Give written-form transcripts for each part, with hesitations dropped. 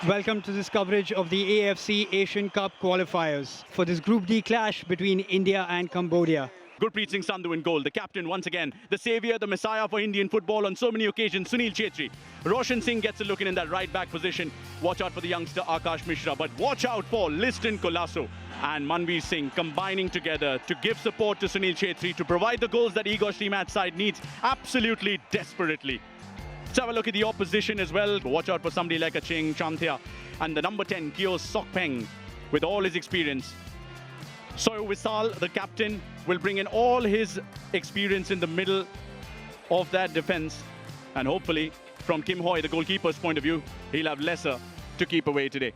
Welcome to this coverage of the AFC Asian Cup Qualifiers for this Group D clash between India and Cambodia. Gurpreet Singh Sandhu in goal, the captain once again, the saviour, the messiah for Indian football on so many occasions, Sunil Chhetri. Roshan Singh gets a look in that right back position. Watch out for the youngster Akash Mishra, but watch out for Liston Colasso and Manveer Singh combining together to give support to Sunil Chhetri to provide the goals that Igor Shrimat's side needs absolutely desperately. Let's have a look at the opposition as well. Watch out for somebody like a Ching Chanthia and the number 10, Kyo Sokpeng, with all his experience. Soyo Wisal, the captain, will bring in all his experience in the middle of that defense. And hopefully, from Kim Hoy, the goalkeeper's point of view, he'll have lesser to keep away today.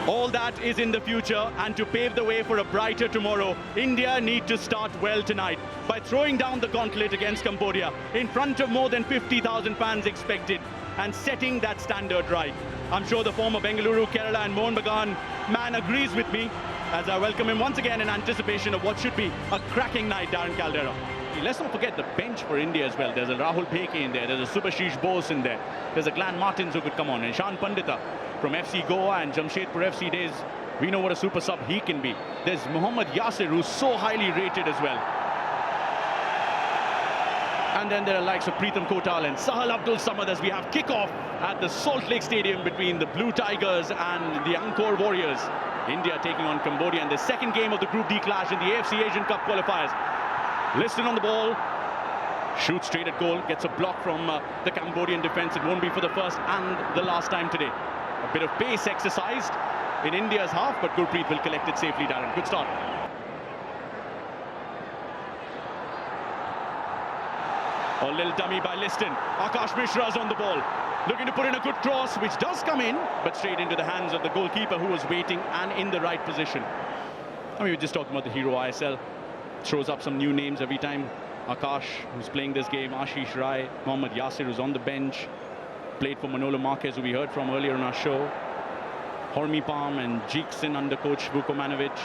All that is in the future, and to pave the way for a brighter tomorrow, India need to start well tonight by throwing down the gauntlet against Cambodia in front of more than 50,000 fans expected and setting that standard right. I'm sure the former Bengaluru, Kerala and Mohun Bagan man agrees with me as I welcome him once again in anticipation of what should be a cracking night, Darren Caldera. Let's not forget the bench for India as well. There's a Rahul Bheke in there, there's a Subhashish Bose in there, there's a Glenn Martins who could come on, and Shan Pandita from FC Goa and Jamshedpur FC days. We know what a super sub he can be. There's Mohammad Yasir, who's so highly rated as well. And then there are likes of Preetham Kotal and Sahal Abdul Samad as we have kickoff at the Salt Lake Stadium between the Blue Tigers and the Angkor Warriors. India taking on Cambodia in the second game of the Group D clash in the AFC Asian Cup Qualifiers. Liston on the ball, shoots straight at goal, gets a block from the Cambodian defense. It won't be for the first and the last time today. A bit of pace exercised in India's half, but Gurpreet will collect it safely, Darren. Good start. A little dummy by Liston. Akash Mishra's on the ball, looking to put in a good cross, which does come in, but straight into the hands of the goalkeeper who was waiting and in the right position. I mean, we were just talking about the hero ISL. Throws up some new names every time. Akash, who's playing this game, Ashish Rai, Mohammad Yasir, who's on the bench, played for Manolo Marquez, who we heard from earlier on our show. Hormi Palm and Jeekson under coach Vukomanovic,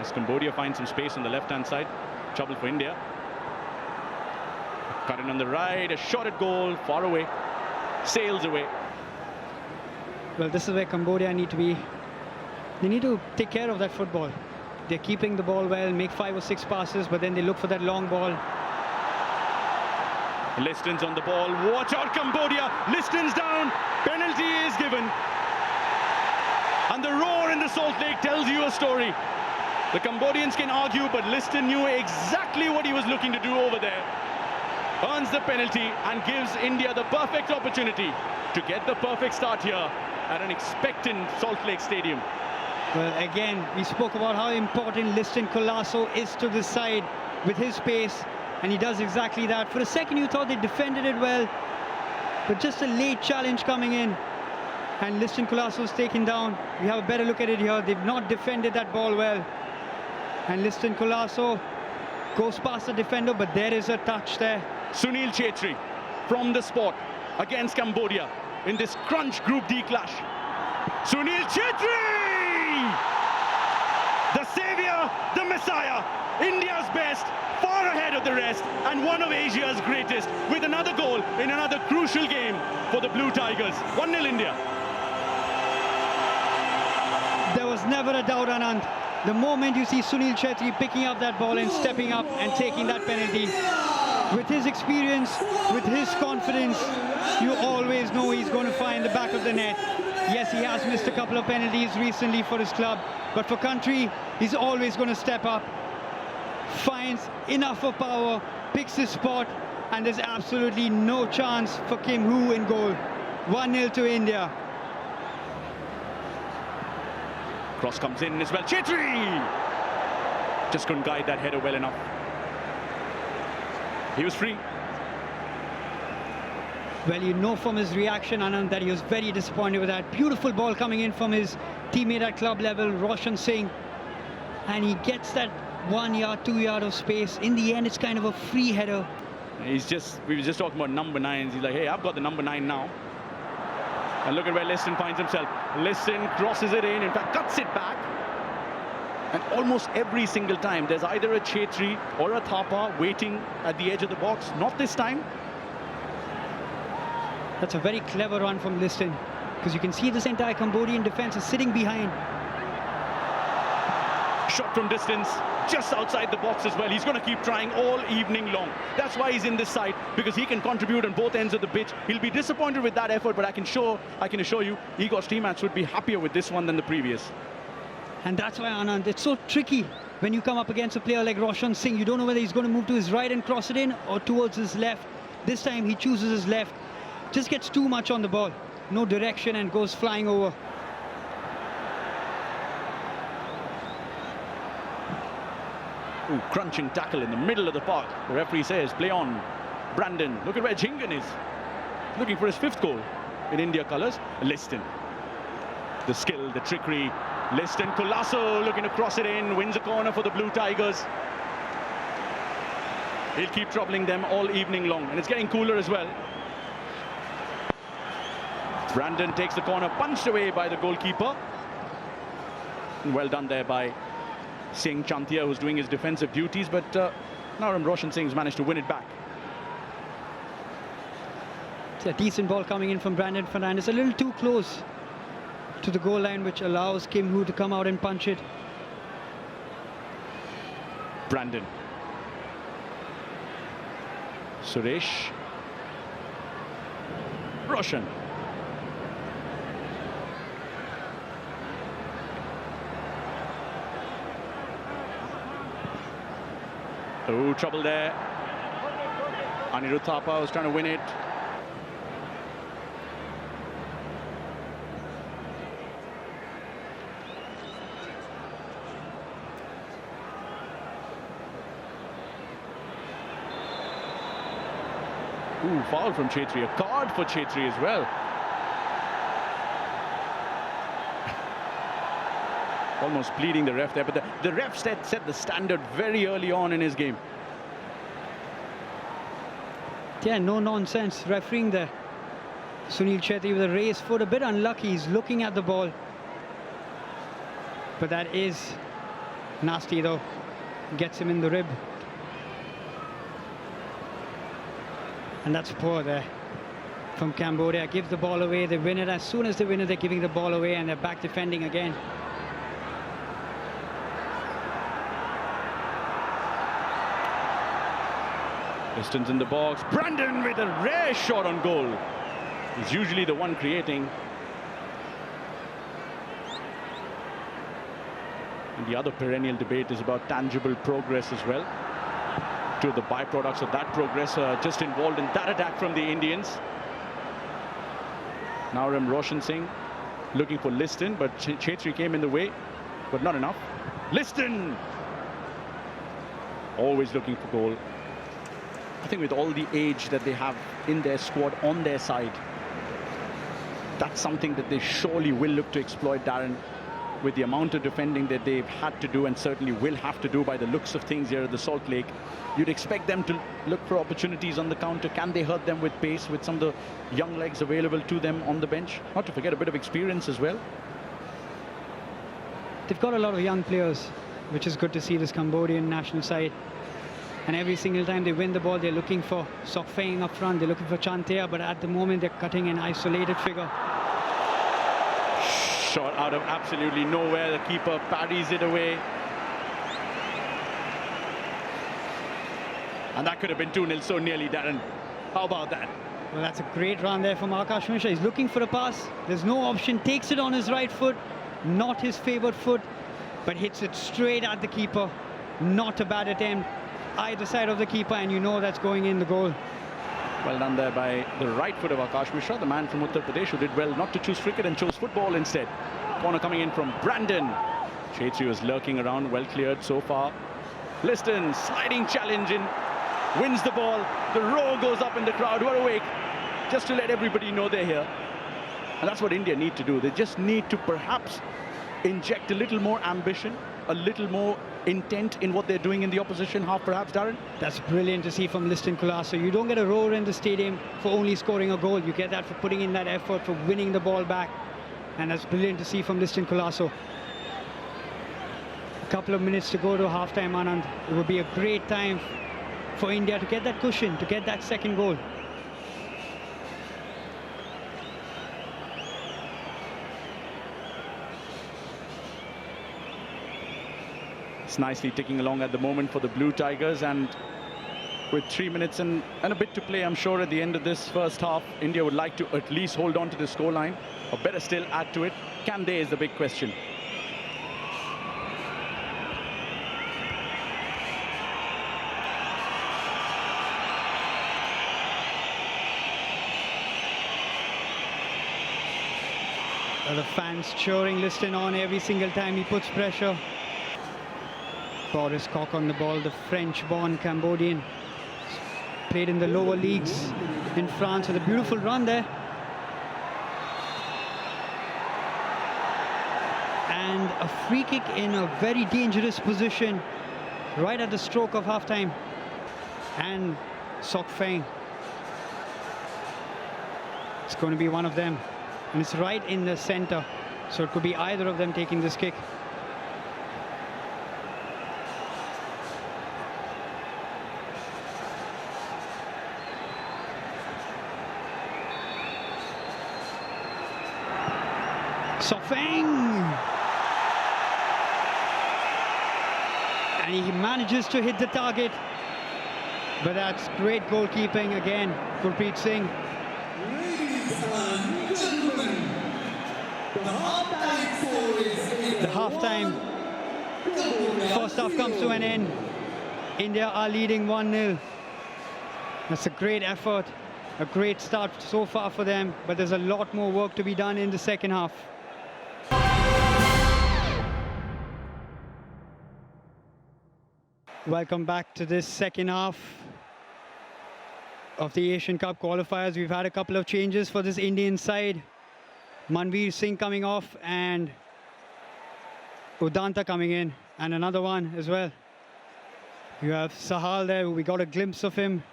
as Cambodia finds some space on the left-hand side. Trouble for India. Cut in on the right, a shot at goal, far away, sails away. Well, this is where Cambodia need to be. They need to take care of that football. They're keeping the ball well, make 5 or 6 passes, but then they look for that long ball. Liston's on the ball. Watch out, Cambodia. Liston's down. Penalty is given. And the roar in the Salt Lake tells you a story. The Cambodians can argue, but Liston knew exactly what he was looking to do over there. Earns the penalty and gives India the perfect opportunity to get the perfect start here at an expectant Salt Lake Stadium. Well, again, we spoke about how important Liston Colasso is to this side with his pace, and he does exactly that. For a second, you thought they defended it well, but just a late challenge coming in, and Liston Colasso is taken down. We have a better look at it here. They've not defended that ball well, and Liston Colasso goes past the defender, but there is a touch there. Sunil Chhetri from the spot against Cambodia in this crunch Group D clash. Sunil Chhetri! The saviour, the messiah, India's best, far ahead of the rest, and one of Asia's greatest, with another goal in another crucial game for the Blue Tigers. 1-0 India. There was never a doubt, Anand. The moment you see Sunil Chhetri picking up that ball and stepping up and taking that penalty, with his experience, with his confidence, you always know he's going to find the back of the net. Yes, he has missed a couple of penalties recently for his club, but for country, he's always going to step up, finds enough of power, picks his spot, and there's absolutely no chance for Kim Hu in goal. 1-0 to India. Cross comes in as well. Chhetri! Just couldn't guide that header well enough. He was free. Well, you know from his reaction, Anand, that he was very disappointed with that. Beautiful ball coming in from his teammate at club level, Roshan Singh. And he gets that 1 yard, 2 yard of space. In the end, it's kind of a free header. We were just talking about number 9s. He's like, hey, I've got the number 9 now. And look at where Liston finds himself. Liston crosses it in fact, cuts it back. And almost every single time, there's either a Chhetri or a Thapa waiting at the edge of the box. Not this time. That's a very clever run from Liston. because you can see this entire Cambodian defense is sitting behind. Shot from distance, just outside the box as well. He's going to keep trying all evening long. That's why he's in this side, because he can contribute on both ends of the pitch. He'll be disappointed with that effort, but I can assure you, Igor's teammates would be happier with this one than the previous. And that's why, Anand, it's so tricky when you come up against a player like Roshan Singh. You don't know whether he's going to move to his right and cross it in or towards his left. This time he chooses his left. Just gets too much on the ball. No direction and goes flying over. Ooh, crunching tackle in the middle of the park. The referee says, play on. Brandon, look at where Jingan is. Looking for his 5th goal in India colours. Liston. The skill, the trickery. Liston, Colasso looking to cross it in. Wins a corner for the Blue Tigers. He'll keep troubling them all evening long. And it's getting cooler as well. Brandon takes the corner, punched away by the goalkeeper. Well done there by Singh Chantia, who's doing his defensive duties, but Naram Roshan Singh's managed to win it back. It's a decent ball coming in from Brandon Fernandes, a little too close to the goal line, which allows Kim Hu to come out and punch it. Brandon. Suresh. Roshan. Oh, trouble there. Anirudh Thapa was trying to win it. Ooh, foul from Chhetri. A card for Chhetri as well. Almost pleading the ref there, but the ref set the standard very early on in his game. Yeah, no nonsense refereeing there. Sunil Chhetri with a raised foot, a bit unlucky. He's looking at the ball, but that is nasty though. Gets him in the rib. And that's poor there from Cambodia. Gives the ball away, they win it. As soon as they win it, they're giving the ball away and they're back defending again. Distance in the box. Brandon with a rare shot on goal. He's usually the one creating. And the other perennial debate is about tangible progress as well. Two of the byproducts of that progress are just involved in that attack from the Indians. Naram Roshan Singh looking for Liston, but Chhetri came in the way, but not enough. Liston! Always looking for goal. I think with all the age that they have in their squad on their side, that's something that they surely will look to exploit, Darren, with the amount of defending that they've had to do and certainly will have to do by the looks of things here at the Salt Lake. You'd expect them to look for opportunities on the counter. Can they hurt them with pace, with some of the young legs available to them on the bench? Not to forget a bit of experience as well. They've got a lot of young players, which is good to see, this Cambodian national side. And every single time they win the ball, they're looking for Sok Feng up front, they're looking for Chantea, but at the moment they're cutting an isolated figure. Shot out of absolutely nowhere. The keeper parries it away. And that could have been 2-0 so nearly, Darren. How about that? Well, that's a great run there from Akash Mishra. He's looking for a pass. There's no option. Takes it on his right foot. Not his favoured foot, but hits it straight at the keeper. Not a bad attempt. Either side of the keeper, and you know that's going in the goal. Well done there by the right foot of Akash Mishra, the man from Uttar Pradesh who did well not to choose cricket and chose football instead. Corner coming in from Brandon. Chhetri was lurking around, well cleared so far. Liston, sliding challenge in, wins the ball. The roar goes up in the crowd who are awake, just to let everybody know they're here. And that's what India need to do. They just need to perhaps inject a little more ambition, a little more intent in what they're doing in the opposition half, perhaps, Darren? That's brilliant to see from Liston Colasso. You don't get a roar in the stadium for only scoring a goal. You get that for putting in that effort, for winning the ball back. And that's brilliant to see from Liston Colasso. A couple of minutes to go to half-time, Anand. It would be a great time for India to get that cushion, to get that second goal. It's nicely ticking along at the moment for the Blue Tigers, and with 3 minutes and a bit to play, I'm sure at the end of this first half, India would like to at least hold on to the scoreline, or better still, add to it. Can they is the big question. The fans cheering Liston on every single time he puts pressure. Boris Koch on the ball, the French-born Cambodian. Played in the lower leagues in France with a beautiful run there. And a free kick in a very dangerous position right at the stroke of half-time. And Sok Feng. It's going to be one of them. And it's right in the center. So it could be either of them taking this kick. Sok Feng! And he manages to hit the target. But that's great goalkeeping again, Gurpreet Singh. The half-time. First half comes to an end. India are leading 1-0. That's a great effort, a great start so far for them, but there's a lot more work to be done in the second half. Welcome back to this second half of the Asian Cup qualifiers. We've had a couple of changes for this Indian side. Manveer Singh coming off and Udanta coming in, and another one as well. You have Sahal there, we got a glimpse of him,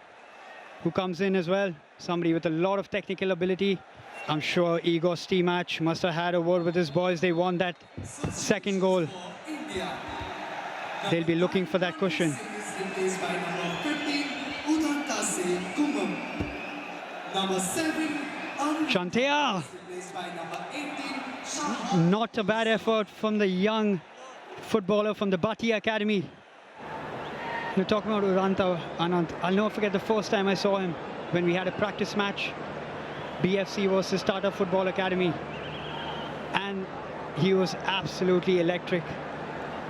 who comes in as well. Somebody with a lot of technical ability. I'm sure Igor Stimac must have had a word with his boys. They won that second goal. They'll be looking for that cushion. Chantea. Not a bad effort from the young footballer from the Bhatia Academy. You're talking about Udanta, Anand. I'll never forget the first time I saw him when we had a practice match, BFC versus Tata Football Academy. And he was absolutely electric.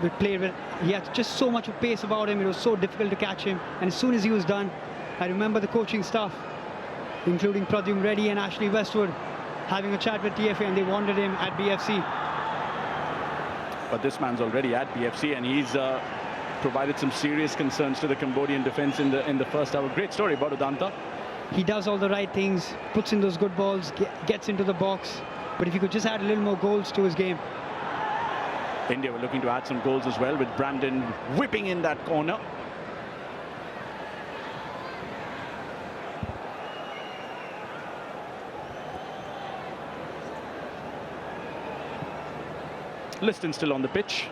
We played with, he had just so much of pace about him, it was so difficult to catch him. And as soon as he was done, I remember the coaching staff, including Pradyum Reddy and Ashley Westwood, having a chat with TFA, and they wanted him at BFC. But this man's already at BFC, and he's provided some serious concerns to the Cambodian defense in the first hour. Great story about Udanta. He does all the right things, puts in those good balls, gets into the box. But if he could just add a little more goals to his game. India were looking to add some goals as well, with Brandon whipping in that corner. Liston still on the pitch.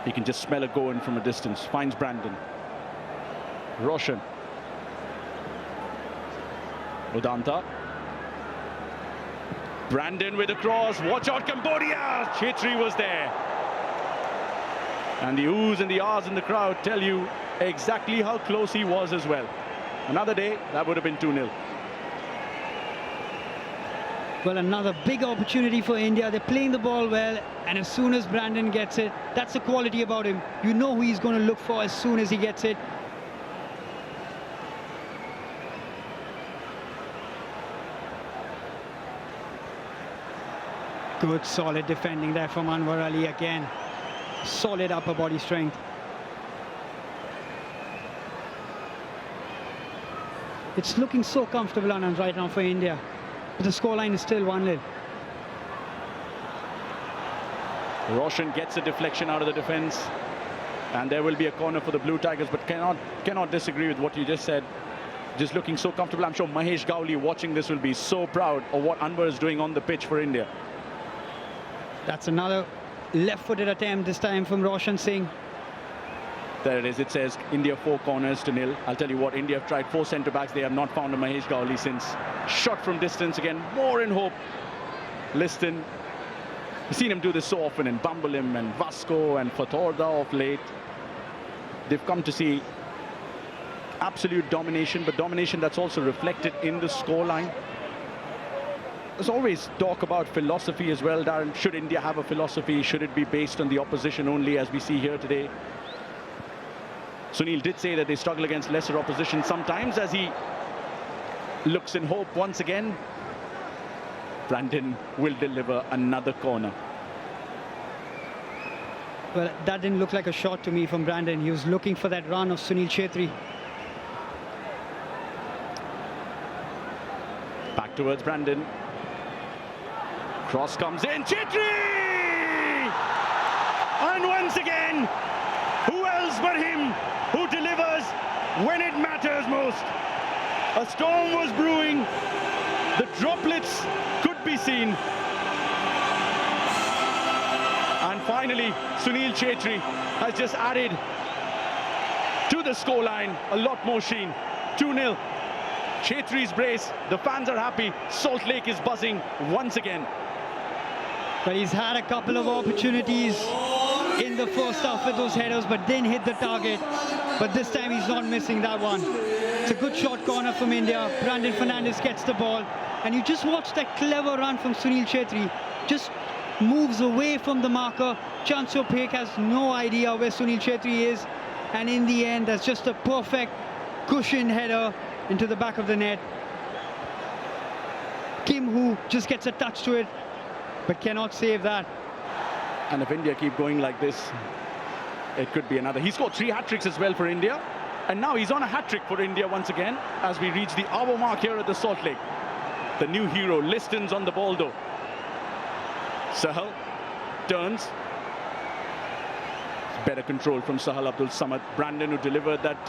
He can just smell it going from a distance. Finds Brandon. Roshan. Udanta. Brandon with a cross. Watch out, Cambodia! Chhetri was there. And the oohs and the ahs in the crowd tell you exactly how close he was as well. Another day, that would have been 2-0. Well, another big opportunity for India. They're playing the ball well, and as soon as Brandon gets it, that's the quality about him. You know who he's going to look for as soon as he gets it. Good, solid defending there from Anwar Ali again. Solid upper body strength. It's looking so comfortable, Anand, right now for India. But the scoreline is still 1-0. Roshan gets a deflection out of the defense, and there will be a corner for the Blue Tigers, but cannot disagree with what you just said. Just looking so comfortable. I'm sure Mahesh Gowli watching this will be so proud of what Anwar is doing on the pitch for India. That's another left-footed attempt, this time from Roshan Singh. There it is. It says India 4 corners to 0. I'll tell you what, India have tried 4 centre-backs. They have not found a Mahesh Gowli since. Shot from distance again, more in hope. Liston We've seen him do this so often in Bambolim and Vasco and Fatorda of late. They've come to see absolute domination, but domination that's also reflected in the scoreline. There's always talk about philosophy as well, Darren. Should India have a philosophy? Should it be based on the opposition only, as we see here today? Sunil did say that they struggle against lesser opposition sometimes, as he looks in hope once again. Brandon will deliver another corner. Well, that didn't look like a shot to me from Brandon. He was looking for that run of Sunil Chhetri. Back towards Brandon. Cross comes in, Chhetri! And once again, who else but him who delivers when it matters most? A storm was brewing, the droplets could be seen. And finally, Sunil Chhetri has just added to the scoreline a lot more sheen. 2-0. Chhetri's brace, the fans are happy, Salt Lake is buzzing once again. But he's had a couple of opportunities in the first half with those headers, but didn't hit the target. But this time he's not missing that one. It's a good short corner from India. Brandon Fernandes gets the ball. And you just watch that clever run from Sunil Chhetri. Just moves away from the marker. Chansyo Paik has no idea where Sunil Chhetri is. And in the end, that's just a perfect cushioned header into the back of the net. Kim Hoo just gets a touch to it, but cannot save that. And if India keep going like this, it could be another. He scored 3 hat-tricks as well for India. And now he's on a hat-trick for India once again as we reach the hour mark here at the Salt Lake. The new hero, Liston's on the ball though. Sahal turns. Better control from Sahal Abdul Samad. Brandon, who delivered that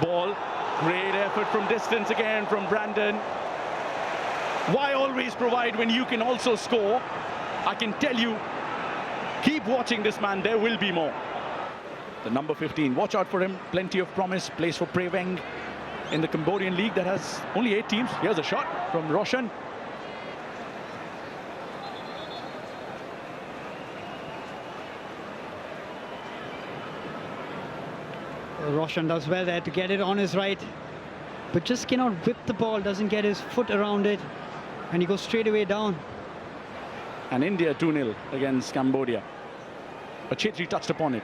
ball. Great effort from distance again from Brandon. Why always provide when you can also score? I can tell you, keep watching this man, there will be more. The number 15, watch out for him, plenty of promise, plays for Preveng in the Cambodian league that has only 8 teams. Here's a shot from Roshan. Roshan does well there to get it on his right, but just cannot whip the ball, doesn't get his foot around it, and he goes straight away down. And India 2-0 against Cambodia. But Chhetri touched upon it.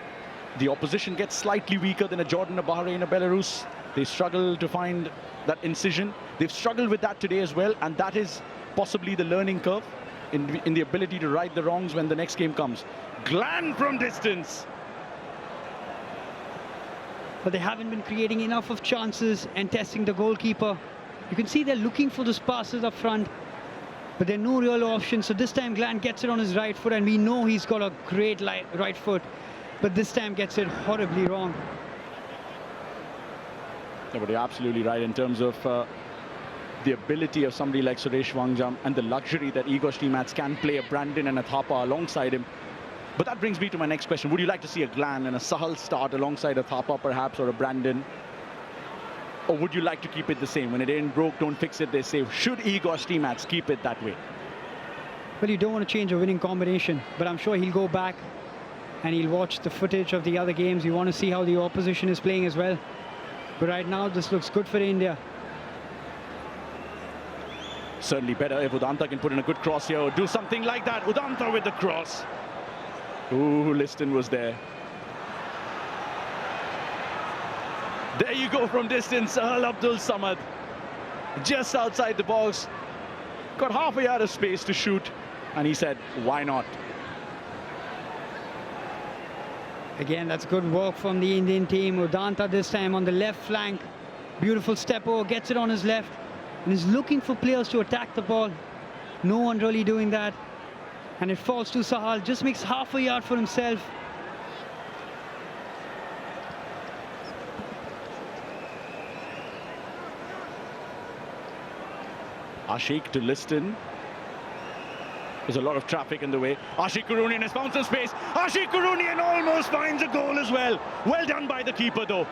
The opposition gets slightly weaker than a Jordan, a Bahrain, a Belarus. They struggle to find that incision. They've struggled with that today as well, and that is possibly the learning curve in the ability to right the wrongs when the next game comes. Glan from distance. But they haven't been creating enough of chances and testing the goalkeeper. You can see they're looking for those passes up front, but there are no real options. So this time Glan gets it on his right foot, and we know he's got a great right foot, but this time gets it horribly wrong. Yeah, but you're absolutely right in terms of the ability of somebody like Suresh Wangjam and the luxury that Igor Stimac can play a Brandon and a Thapa alongside him. But that brings me to my next question. Would you like to see a Glan and a Sahal start alongside a Thapa perhaps, or a Brandon? Or would you like to keep it the same? When it ain't broke, don't fix it, they say. Should Igor Stimac keep it that way? Well, you don't want to change a winning combination, but I'm sure he'll go back and he'll watch the footage of the other games. You want to see how the opposition is playing as well. But right now, this looks good for India. Certainly better if Udanta can put in a good cross here or do something like that. Udanta with the cross. Ooh, Liston was there. There you go from distance, Sahal Abdul Samad. Just outside the box. Got half a yard of space to shoot. And he said, why not? Again, that's good work from the Indian team. Udanta this time on the left flank. Beautiful step over, gets it on his left. And is looking for players to attack the ball. No one really doing that. And it falls to Sahal, just makes half a yard for himself. Ashik to Liston. There's a lot of traffic in the way. Ashik Kurunian has found some space. Ashik Kurunian almost finds a goal as well. Well done by the keeper though.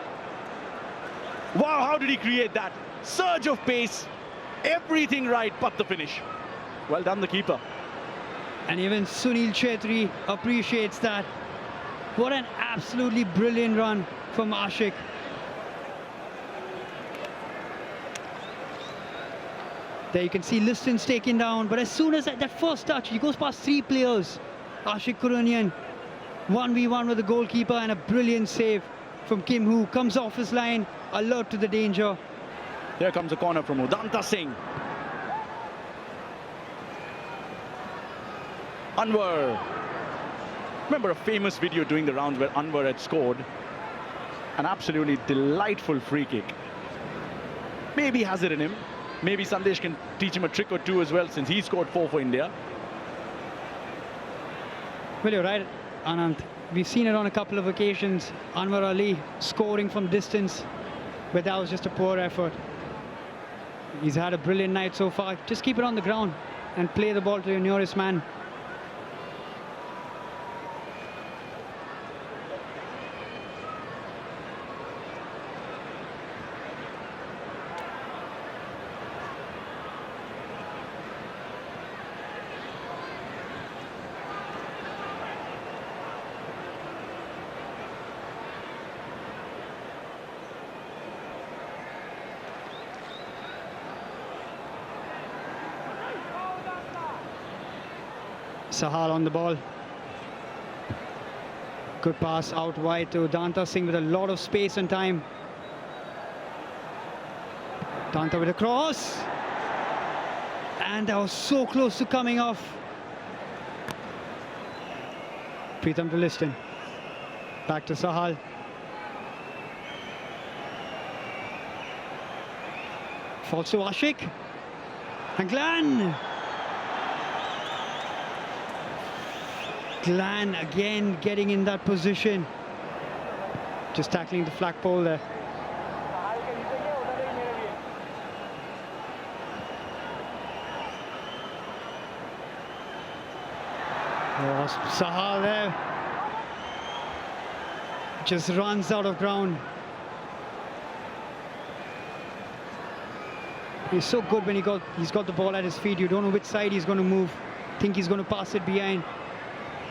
Wow, how did he create that? Surge of pace. Everything right but the finish. Well done, the keeper. And even Sunil Chhetri appreciates that. What an absolutely brilliant run from Ashik. There you can see Liston's taken down, but as soon as that first touch, he goes past 3 players. Ashik Kurunian, 1v1 with the goalkeeper, and a brilliant save from Kim Hoo. Comes off his line, alert to the danger. Here comes a corner from Udanta Singh. Anwar. Remember a famous video doing the rounds where Anwar had scored an absolutely delightful free kick. Maybe he has it in him. Maybe Sandesh can teach him a trick or two as well, since he scored 4 for India. Well, you're right, Anand. We've seen it on a couple of occasions. Anwar Ali scoring from distance, but that was just a poor effort. He's had a brilliant night so far. Just keep it on the ground and play the ball to your nearest man. Sahal on the ball. Good pass out wide to Danta Singh with a lot of space and time. Danta with a cross. And that was so close to coming off. Pritham to Liston. Back to Sahal. Falls to Ashik. And Glenn. Glenn again getting in that position. Just tackling the flagpole there. Oh, Sahal there. Just runs out of ground. He's so good when he's got the ball at his feet. You don't know which side he's going to move. Think he's going to pass it behind.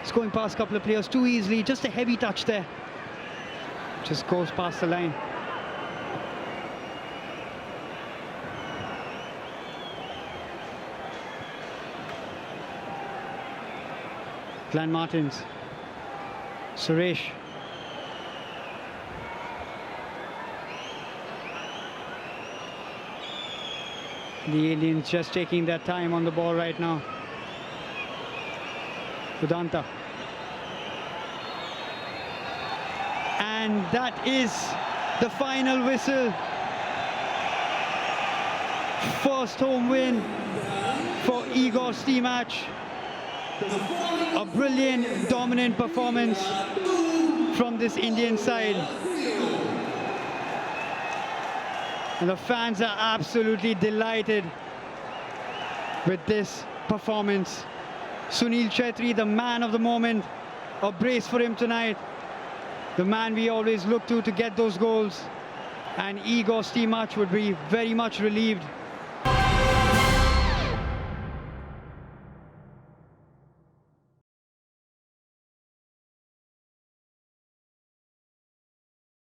He's going past a couple of players too easily. Just a heavy touch there. Just goes past the line. Glenn Martins. Suresh. The Indians just taking their time on the ball right now. Udanta. And that is the final whistle. First home win for Igor Stimac. A brilliant, dominant performance from this Indian side. And the fans are absolutely delighted with this performance. Sunil Chhetri, the man of the moment, a brace for him tonight. The man we always look to get those goals. And Igor Stimac would be very much relieved